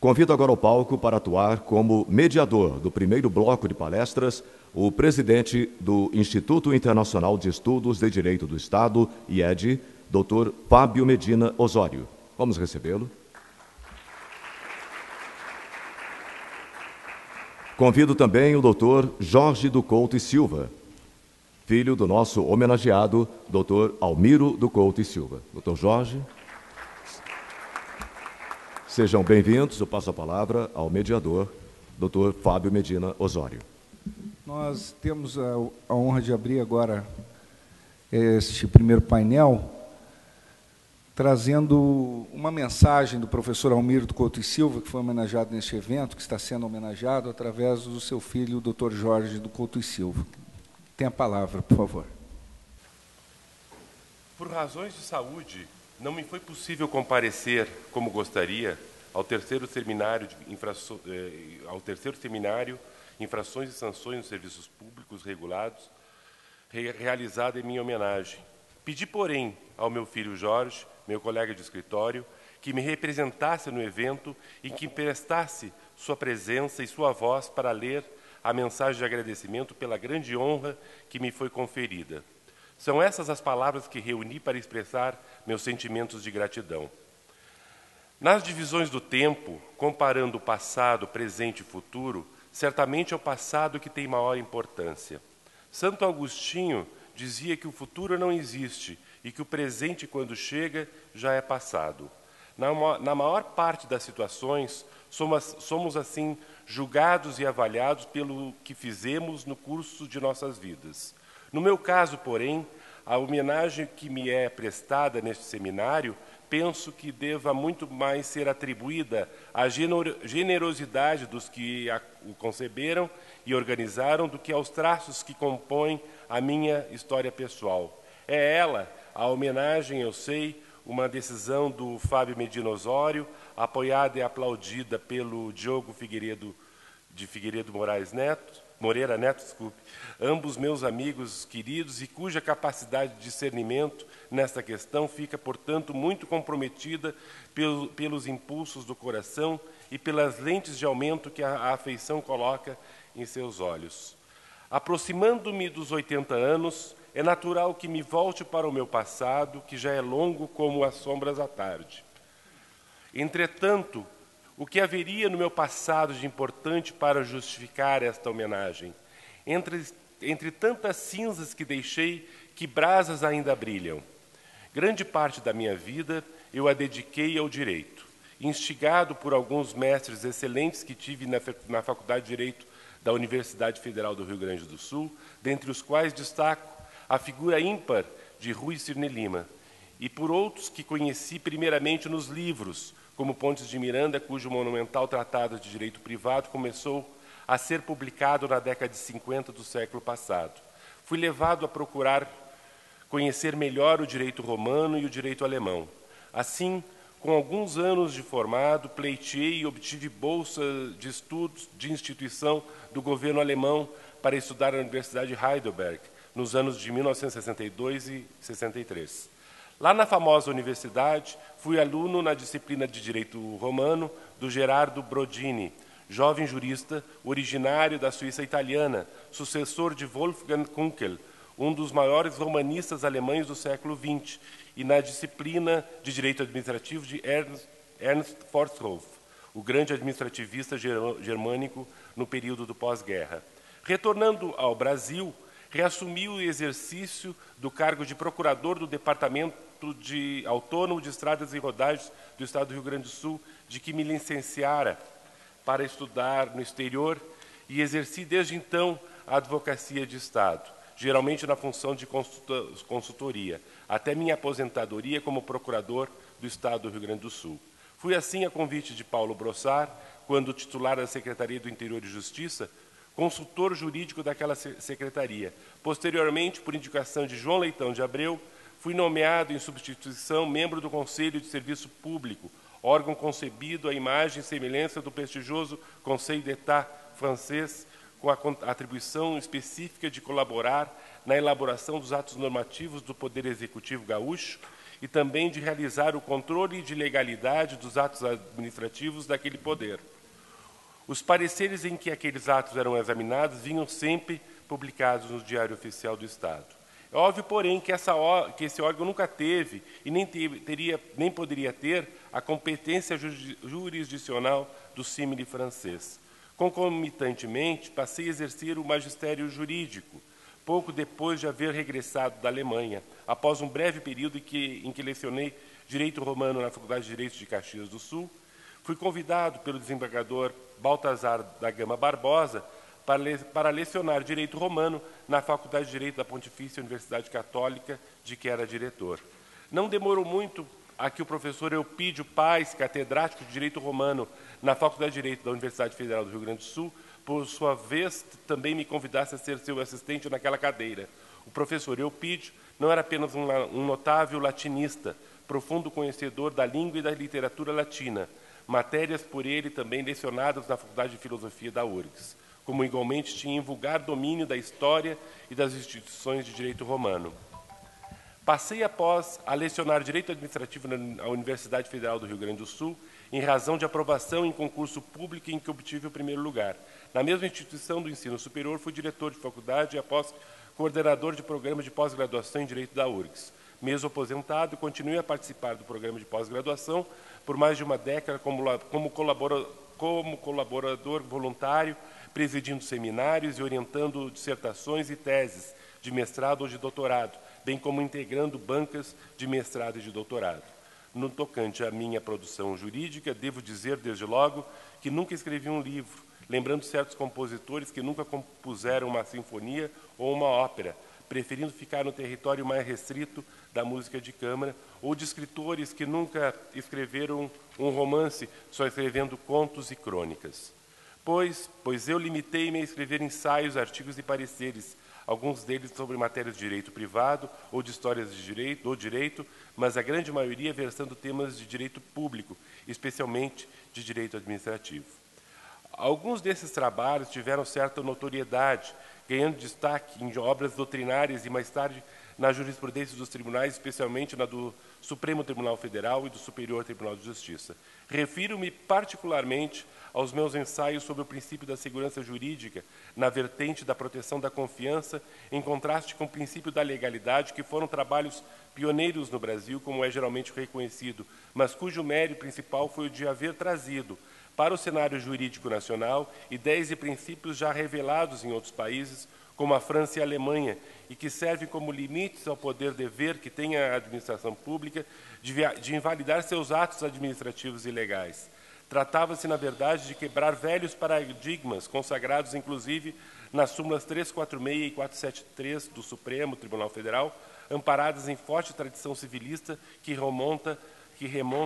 Convido agora ao palco para atuar como mediador do primeiro bloco de palestras o presidente do Instituto Internacional de Estudos de Direito do Estado, IED, Dr. Fábio Medina Osório. Vamos recebê-lo. Convido também o Dr. Jorge do Couto e Silva, filho do nosso homenageado, Dr. Almiro do Couto e Silva. Dr. Jorge. Sejam bem-vindos. Eu passo a palavra ao mediador, Dr. Fábio Medina Osório. Nós temos a honra de abrir agora este primeiro painel, trazendo uma mensagem do professor Almiro do Couto e Silva, que foi homenageado neste evento, que está sendo homenageado através do seu filho, o Dr. Jorge do Couto e Silva. Tem a palavra, por favor. Por razões de saúde, não me foi possível comparecer, como gostaria, ao terceiro seminário Infrações e Sanções nos Serviços Públicos Regulados, realizado em minha homenagem. Pedi, porém, ao meu filho Jorge, meu colega de escritório, que me representasse no evento e que prestasse sua presença e sua voz para ler a mensagem de agradecimento pela grande honra que me foi conferida. São essas as palavras que reuni para expressar meus sentimentos de gratidão. Nas divisões do tempo, comparando o passado, presente e futuro, certamente é o passado que tem maior importância. Santo Agostinho dizia que o futuro não existe e que o presente, quando chega, já é passado. Na maior parte das situações, somos assim julgados e avaliados pelo que fizemos no curso de nossas vidas. No meu caso, porém, a homenagem que me é prestada neste seminário, penso que deva muito mais ser atribuída à generosidade dos que o conceberam e organizaram do que aos traços que compõem a minha história pessoal. É ela, a homenagem, eu sei, uma decisão do Fábio Medina Osório, apoiada e aplaudida pelo Diogo Moreira Neto, ambos meus amigos queridos e cuja capacidade de discernimento nesta questão fica, portanto, muito comprometida pelos impulsos do coração e pelas lentes de aumento que a afeição coloca em seus olhos. Aproximando-me dos 80 anos, é natural que me volte para o meu passado, que já é longo como as sombras à tarde. Entretanto, o que haveria no meu passado de importante para justificar esta homenagem? Entre tantas cinzas que deixei, que brasas ainda brilham. Grande parte da minha vida eu a dediquei ao direito, instigado por alguns mestres excelentes que tive na Faculdade de Direito da Universidade Federal do Rio Grande do Sul, dentre os quais destaco a figura ímpar de Rui Cirne Lima, e por outros que conheci primeiramente nos livros, como Pontes de Miranda, cujo monumental tratado de direito privado começou a ser publicado na década de 50 do século passado. Fui levado a procurar conhecer melhor o direito romano e o direito alemão. Assim, com alguns anos de formado, pleiteei e obtive bolsa de estudos de instituição do governo alemão para estudar na Universidade de Heidelberg, nos anos de 1962 e 63. Lá na famosa universidade, fui aluno na disciplina de Direito Romano do Gerardo Brodini, jovem jurista originário da Suíça italiana, sucessor de Wolfgang Kunkel, um dos maiores romanistas alemães do século XX, e na disciplina de Direito Administrativo de Ernst Forsthoff, o grande administrativista germânico no período do pós-guerra. Retornando ao Brasil, reassumiu o exercício do cargo de procurador do Departamento Autônomo de Estradas e Rodagens do Estado do Rio Grande do Sul, de que me licenciara para estudar no exterior, e exerci desde então a advocacia de Estado, geralmente na função de consultoria, até minha aposentadoria como procurador do Estado do Rio Grande do Sul. Fui assim, a convite de Paulo Brossard, quando titular da Secretaria do Interior e Justiça, consultor jurídico daquela secretaria. Posteriormente, por indicação de João Leitão de Abreu, fui nomeado em substituição membro do Conselho de Serviço Público, órgão concebido à imagem e semelhança do prestigioso Conseil d'État francês, com a atribuição específica de colaborar na elaboração dos atos normativos do Poder Executivo gaúcho e também de realizar o controle de legalidade dos atos administrativos daquele poder. Os pareceres em que aqueles atos eram examinados vinham sempre publicados no Diário Oficial do Estado. É óbvio, porém, que esse órgão nunca teve e nem poderia ter a competência jurisdicional do símile francês. Concomitantemente, passei a exercer o magistério jurídico, pouco depois de haver regressado da Alemanha, após um breve período em que lecionei Direito Romano na Faculdade de Direito de Caxias do Sul. Fui convidado pelo desembargador Baltazar da Gama Barbosa para lecionar Direito Romano na Faculdade de Direito da Pontifícia Universidade Católica, de que era diretor. Não demorou muito a que o professor Eupídio Paes, catedrático de Direito Romano na Faculdade de Direito da Universidade Federal do Rio Grande do Sul, por sua vez, também me convidasse a ser seu assistente naquela cadeira. O professor Eupídio não era apenas um notável latinista, profundo conhecedor da língua e da literatura latina, matérias por ele também lecionadas na Faculdade de Filosofia da URGS, como igualmente tinha vulgar domínio da história e das instituições de direito romano. Passei após a lecionar Direito Administrativo na Universidade Federal do Rio Grande do Sul, em razão de aprovação em concurso público em que obtive o primeiro lugar. Na mesma instituição do ensino superior, fui diretor de faculdade e após coordenador de programa de pós-graduação em Direito da URGS. Mesmo aposentado, continuei a participar do programa de pós-graduação por mais de uma década como colaborador voluntário, presidindo seminários e orientando dissertações e teses de mestrado ou de doutorado, bem como integrando bancas de mestrado e de doutorado. No tocante à minha produção jurídica, devo dizer, desde logo, que nunca escrevi um livro, lembrando certos compositores que nunca compuseram uma sinfonia ou uma ópera, preferindo ficar no território mais restrito da música de câmara, ou de escritores que nunca escreveram um romance, só escrevendo contos e crônicas. Pois eu limitei-me a escrever ensaios, artigos e pareceres, alguns deles sobre matérias de direito privado ou de histórias de direito, mas a grande maioria versando temas de direito público, especialmente de direito administrativo. Alguns desses trabalhos tiveram certa notoriedade, ganhando destaque em obras doutrinárias e, mais tarde, na jurisprudência dos tribunais, especialmente na do Supremo Tribunal Federal e do Superior Tribunal de Justiça. Refiro-me particularmente aos meus ensaios sobre o princípio da segurança jurídica, na vertente da proteção da confiança, em contraste com o princípio da legalidade, que foram trabalhos pioneiros no Brasil, como é geralmente reconhecido, mas cujo mérito principal foi o de haver trazido para o cenário jurídico nacional ideias e princípios já revelados em outros países, como a França e a Alemanha, e que servem como limites ao poder-dever que tem a administração pública de invalidar seus atos administrativos e legais. Tratava-se, na verdade, de quebrar velhos paradigmas, consagrados, inclusive, nas súmulas 346 e 473 do Supremo Tribunal Federal, amparadas em forte tradição civilista que remonta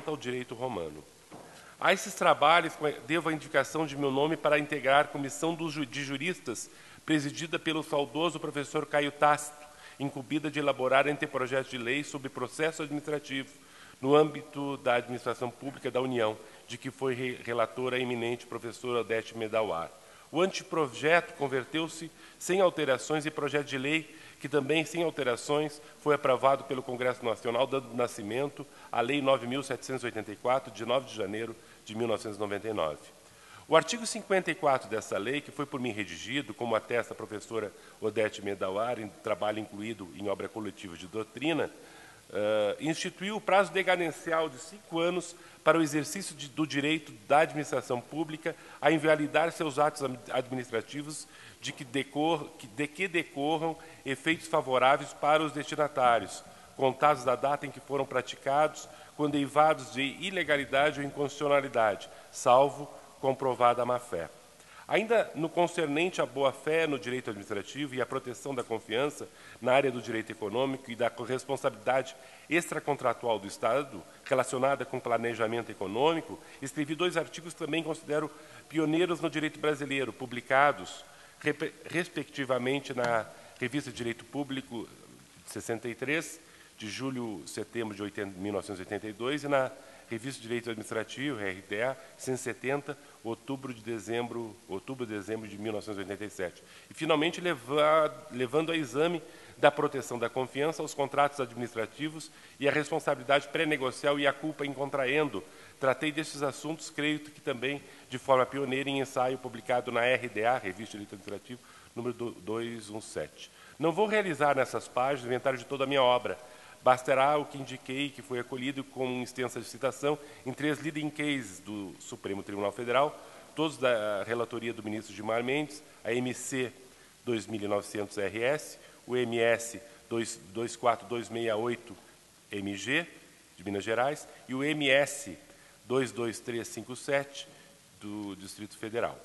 ao direito romano. A esses trabalhos, devo a indicação de meu nome para integrar a comissão de juristas, presidida pelo saudoso professor Caio Tácito, incumbida de elaborar anteprojetos de lei sobre processo administrativo, no âmbito da administração pública da União, de que foi relatora a eminente professora Odete Medawar. O anteprojeto converteu-se sem alterações em projeto de lei, que também, sem alterações, foi aprovado pelo Congresso Nacional, dando nascimento à Lei 9.784, de 9 de janeiro de 1999. O artigo 54 dessa lei, que foi por mim redigido, como atesta a professora Odete Medawar, em trabalho incluído em obra coletiva de doutrina, instituiu o prazo decadencial de 5 anos para o exercício do direito da administração pública a invalidar seus atos administrativos de que decorram efeitos favoráveis para os destinatários, contados da data em que foram praticados, quando eivados de ilegalidade ou inconstitucionalidade, salvo comprovada a má-fé. Ainda no concernente à boa-fé no direito administrativo e à proteção da confiança na área do direito econômico e da responsabilidade extracontratual do Estado, relacionada com planejamento econômico, escrevi 2 artigos que também considero pioneiros no direito brasileiro, publicados, respectivamente, na Revista de Direito Público, de 63, de julho-setembro de 1982, e na Revista de Direito Administrativo, RDA, 170, outubro e dezembro de 1987. E, finalmente, levando a exame da proteção da confiança aos contratos administrativos e a responsabilidade pré-negocial e a culpa em contraendo. Tratei destes assuntos, creio que também de forma pioneira, em ensaio publicado na RDA, Revista de Direito Administrativo, número 217. Não vou realizar nessas páginas o inventário de toda a minha obra. Bastará o que indiquei, que foi acolhido com extensa citação em 3 leading cases do Supremo Tribunal Federal, todos da relatoria do ministro Gilmar Mendes, a MC 2900-RS, o MS 24268-MG, de Minas Gerais, e o MS 22357, do Distrito Federal.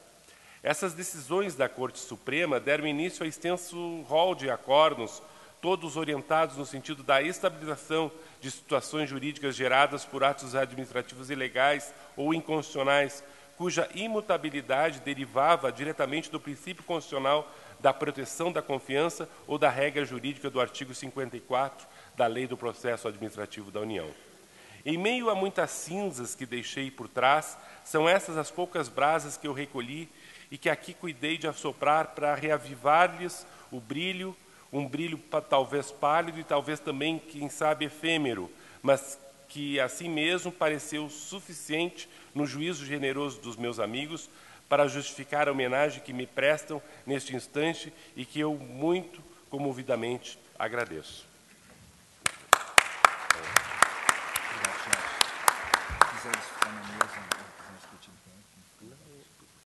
Essas decisões da Corte Suprema deram início a extenso rol de acórdãos, todos orientados no sentido da estabilização de situações jurídicas geradas por atos administrativos ilegais ou inconstitucionais, cuja imutabilidade derivava diretamente do princípio constitucional da proteção da confiança ou da regra jurídica do artigo 54 da Lei do Processo Administrativo da União. Em meio a muitas cinzas que deixei por trás, são essas as poucas brasas que eu recolhi e que aqui cuidei de assoprar para reavivar-lhes o brilho, um brilho talvez pálido e talvez também, quem sabe, efêmero, mas que assim mesmo pareceu suficiente no juízo generoso dos meus amigos para justificar a homenagem que me prestam neste instante e que eu muito comovidamente agradeço. Obrigado, Jorge.